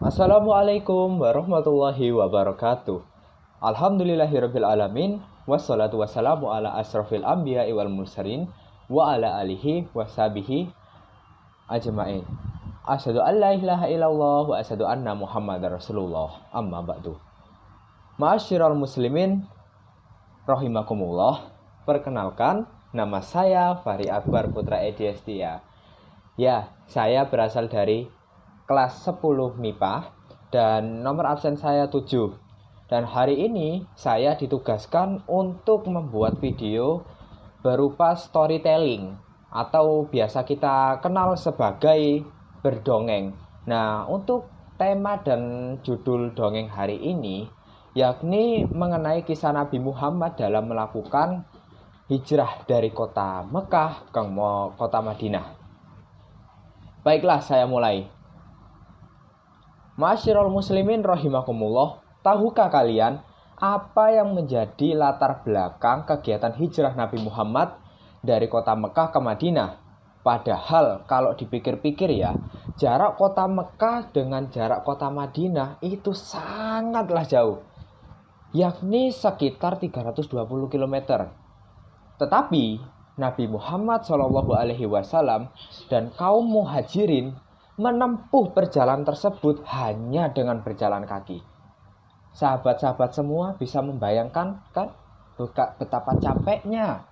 Assalamualaikum warahmatullahi wabarakatuh. Alhamdulillahirabbil alamin wassalatu wassalamu ala asrofil anbiya'i wal mursalin wa ala alihi washabihi ajmain. Asyhadu an la ilaha illallah wa asyhadu anna Muhammadar Rasulullah. Amma ba'du. Ma'asyiral muslimin rahimakumullah. Perkenalkan, nama saya Fahri Akbar Putra Edi Estia. Ya, saya berasal dari kelas 10 MIPA dan nomor absen saya 7. Dan hari ini saya ditugaskan untuk membuat video berupa storytelling atau biasa kita kenal sebagai berdongeng. Nah, untuk tema dan judul dongeng hari ini yakni mengenai kisah Nabi Muhammad dalam melakukan hijrah dari kota Mekah ke kota Madinah. Baiklah, saya mulai. Ma'asyiral muslimin rahimakumullah, tahukah kalian apa yang menjadi latar belakang kegiatan hijrah Nabi Muhammad dari kota Mekah ke Madinah? Padahal kalau dipikir-pikir ya, jarak kota Mekah dengan jarak kota Madinah itu sangatlah jauh, yakni sekitar 320 km. Tetapi Nabi Muhammad SAW dan kaum muhajirin menempuh perjalanan tersebut hanya dengan berjalan kaki. Sahabat-sahabat semua bisa membayangkan kan betapa capeknya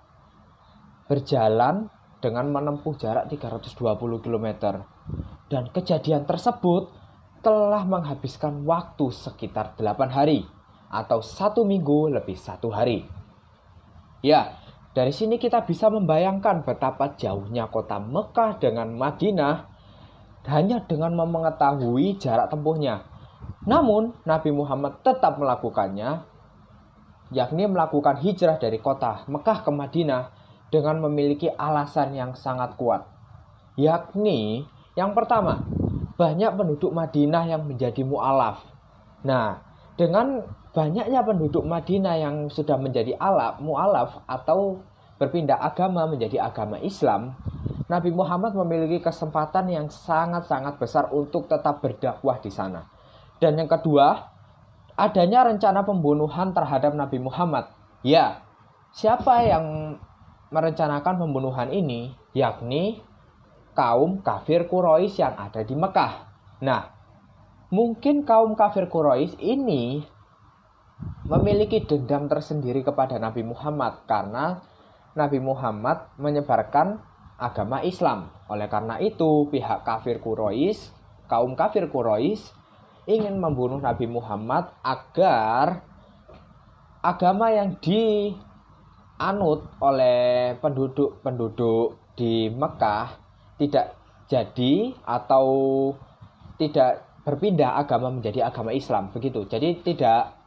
berjalan dengan menempuh jarak 320 km. Dan kejadian tersebut telah menghabiskan waktu sekitar 8 hari atau 1 minggu lebih 1 hari. Ya, dari sini kita bisa membayangkan betapa jauhnya kota Mekah dengan Madinah hanya dengan mengetahui jarak tempuhnya. Namun Nabi Muhammad tetap melakukannya, yakni melakukan hijrah dari kota Mekah ke Madinah dengan memiliki alasan yang sangat kuat. Yakni yang pertama, banyak penduduk Madinah yang menjadi mu'alaf. Nah, dengan banyaknya penduduk Madinah yang sudah menjadi mu'alaf atau berpindah agama menjadi agama Islam, Nabi Muhammad memiliki kesempatan yang sangat-sangat besar untuk tetap berdakwah di sana. Dan yang kedua, adanya rencana pembunuhan terhadap Nabi Muhammad. Ya, siapa yang merencanakan pembunuhan ini? Yakni kaum kafir Quraisy yang ada di Mekah. Nah, mungkin kaum kafir Quraisy ini memiliki dendam tersendiri kepada Nabi Muhammad karena Nabi Muhammad menyebarkan agama Islam. Oleh karena itu, pihak kaum kafir Quraisy ingin membunuh Nabi Muhammad agar agama yang dianut oleh penduduk di Mekah tidak jadi atau tidak berpindah agama menjadi agama Islam, begitu. Jadi tidak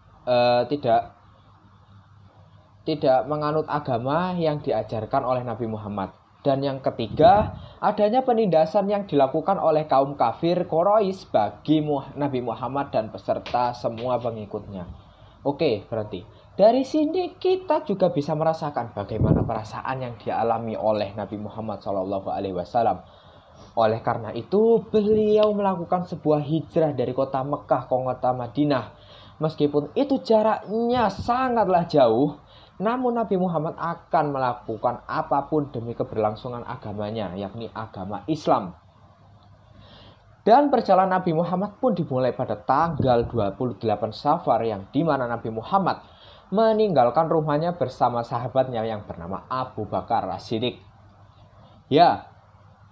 menganut agama yang diajarkan oleh Nabi Muhammad. Dan yang ketiga, adanya penindasan yang dilakukan oleh kaum kafir Quraisy bagi Nabi Muhammad dan beserta semua pengikutnya. Oke, berarti dari sini kita juga bisa merasakan bagaimana perasaan yang dialami oleh Nabi Muhammad SAW. Oleh karena itu, beliau melakukan sebuah hijrah dari kota Mekah ke kota Madinah. Meskipun itu jaraknya sangatlah jauh, namun Nabi Muhammad akan melakukan apapun demi keberlangsungan agamanya, yakni agama Islam. Dan perjalanan Nabi Muhammad pun dimulai pada tanggal 28 Safar, yang dimana Nabi Muhammad meninggalkan rumahnya bersama sahabatnya yang bernama Abu Bakar As-Siddiq. Ya,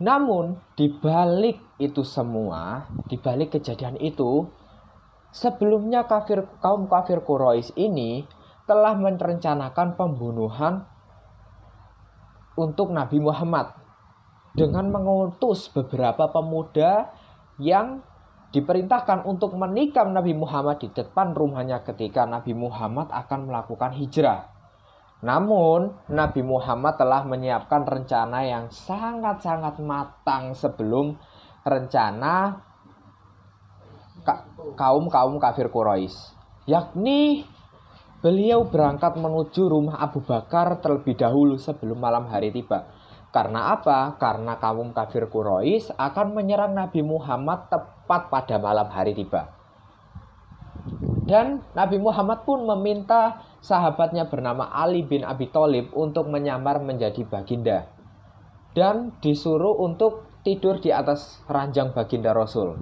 namun dibalik itu semua, dibalik kejadian itu, sebelumnya kaum kafir Quraisy ini telah merencanakan pembunuhan untuk Nabi Muhammad dengan mengutus beberapa pemuda yang diperintahkan untuk menikam Nabi Muhammad di depan rumahnya ketika Nabi Muhammad akan melakukan hijrah. Namun Nabi Muhammad telah menyiapkan rencana yang sangat-sangat matang sebelum rencana kaum kafir Quraisy, yakni beliau berangkat menuju rumah Abu Bakar terlebih dahulu sebelum malam hari tiba. Karena apa? Karena kaum kafir Quraisy akan menyerang Nabi Muhammad tepat pada malam hari tiba. Dan Nabi Muhammad pun meminta sahabatnya bernama Ali bin Abi Thalib untuk menyamar menjadi baginda. Dan disuruh untuk tidur di atas ranjang baginda Rasul.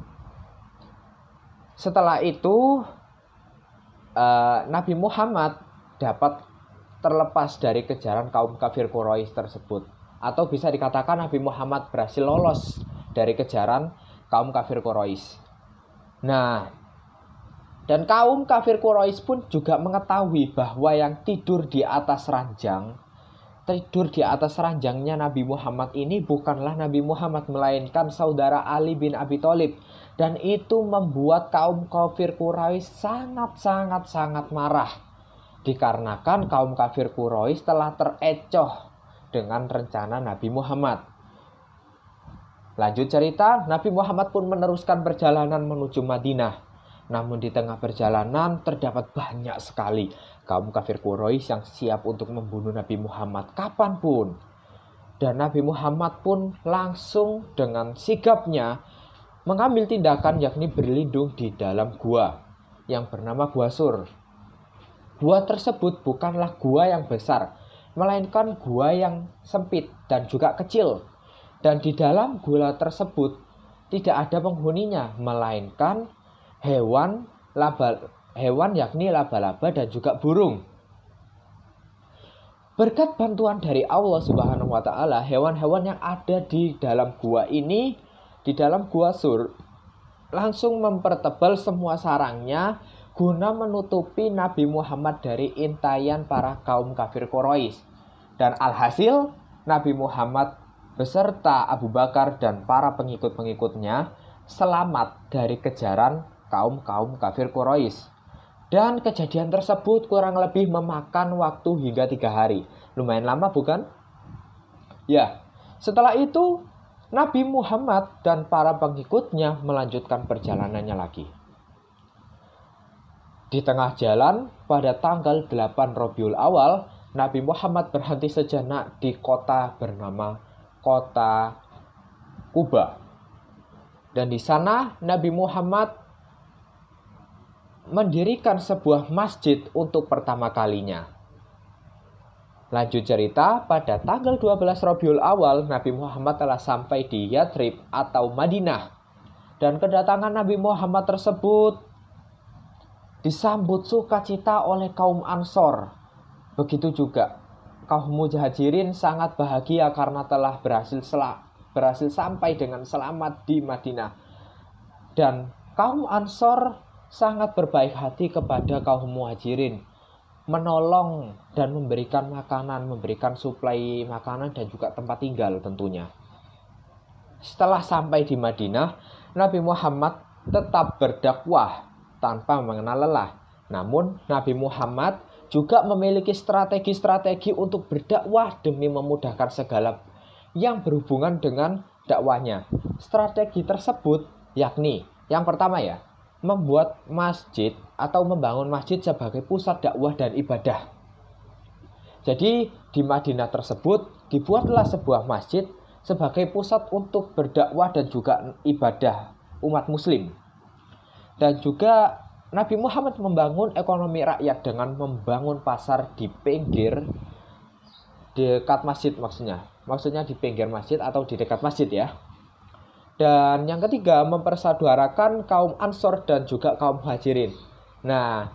Setelah itu, Nabi Muhammad dapat terlepas dari kejaran kaum kafir Quraisy tersebut. Atau bisa dikatakan Nabi Muhammad berhasil lolos dari kejaran kaum kafir Quraisy. Nah, dan kaum kafir Quraisy pun juga mengetahui bahwa yang tidur di atas ranjangnya Nabi Muhammad ini bukanlah Nabi Muhammad, melainkan saudara Ali bin Abi Thalib. Dan itu membuat kaum kafir Quraisy sangat marah. Dikarenakan kaum kafir Quraisy telah terecoh dengan rencana Nabi Muhammad. Lanjut cerita, Nabi Muhammad pun meneruskan perjalanan menuju Madinah. Namun di tengah perjalanan terdapat banyak sekali kaum kafir Quraisy yang siap untuk membunuh Nabi Muhammad kapanpun. Dan Nabi Muhammad pun langsung dengan sigapnya mengambil tindakan, yakni berlindung di dalam gua yang bernama Gua Sur. Gua tersebut bukanlah gua yang besar, melainkan gua yang sempit dan juga kecil. Dan di dalam gua tersebut tidak ada penghuninya, melainkan hewan yakni laba-laba dan juga burung. Berkat bantuan dari Allah Subhanahu wa taala, hewan-hewan yang ada di dalam gua ini, di dalam Gua Sur, langsung mempertebal semua sarangnya guna menutupi Nabi Muhammad dari intaian para kaum kafir Quraisy. Dan alhasil, Nabi Muhammad beserta Abu Bakar dan para pengikut-pengikutnya selamat dari kejaran kaum kafir Quraisy. Dan kejadian tersebut kurang lebih memakan waktu hingga 3 hari. Lumayan lama bukan? Ya, setelah itu Nabi Muhammad dan para pengikutnya melanjutkan perjalanannya lagi. Di tengah jalan, pada tanggal 8 Rabiul Awal, Nabi Muhammad berhenti sejenak di kota bernama Kota Kuba. Dan di sana Nabi Muhammad mendirikan sebuah masjid untuk pertama kalinya. Lanjut cerita, pada tanggal 12 Rabiul Awal, Nabi Muhammad telah sampai di Yathrib atau Madinah. Dan kedatangan Nabi Muhammad tersebut disambut sukacita oleh kaum Ansor. Begitu juga kaum Muhajirin sangat bahagia karena telah berhasil sampai dengan selamat di Madinah. Dan kaum Ansor sangat berbaik hati kepada kaum Muhajirin, menolong dan memberikan makanan, memberikan suplai makanan dan juga tempat tinggal tentunya. Setelah sampai di Madinah, Nabi Muhammad tetap berdakwah tanpa mengenal lelah. Namun Nabi Muhammad juga memiliki strategi-strategi untuk berdakwah demi memudahkan segala yang berhubungan dengan dakwahnya. Strategi tersebut yakni yang pertama ya, membuat masjid atau membangun masjid sebagai pusat dakwah dan ibadah. Jadi di Madinah tersebut dibuatlah sebuah masjid sebagai pusat untuk berdakwah dan juga ibadah umat muslim. Dan juga Nabi Muhammad membangun ekonomi rakyat dengan membangun pasar di pinggir dekat masjid maksudnya di pinggir masjid atau di dekat masjid ya. Dan yang ketiga, mempersaudarakan kaum Ansor dan juga kaum Muhajirin. Nah,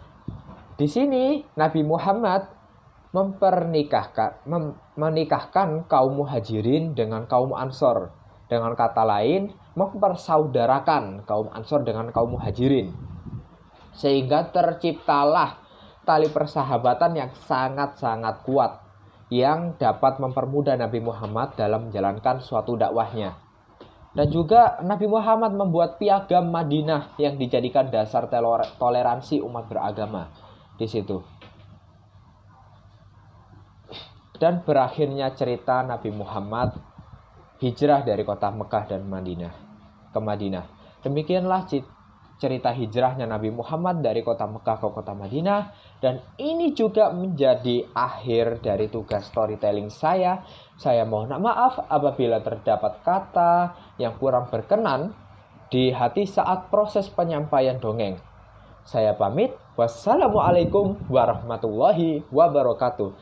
di sini Nabi Muhammad menikahkan kaum Muhajirin dengan kaum Ansor. Dengan kata lain, mempersaudarakan kaum Ansor dengan kaum Muhajirin. Sehingga terciptalah tali persahabatan yang sangat-sangat kuat yang dapat mempermudah Nabi Muhammad dalam menjalankan suatu dakwahnya. Dan juga Nabi Muhammad membuat piagam Madinah yang dijadikan dasar toleransi umat beragama di situ. Dan berakhirnya cerita Nabi Muhammad hijrah dari kota Mekah dan Madinah ke Madinah. Demikianlah cerita hijrahnya Nabi Muhammad dari kota Mekah ke kota Madinah. Dan ini juga menjadi akhir dari tugas storytelling saya. Saya mohon maaf apabila terdapat kata yang kurang berkenan di hati saat proses penyampaian dongeng. Saya pamit. Wassalamualaikum warahmatullahi wabarakatuh.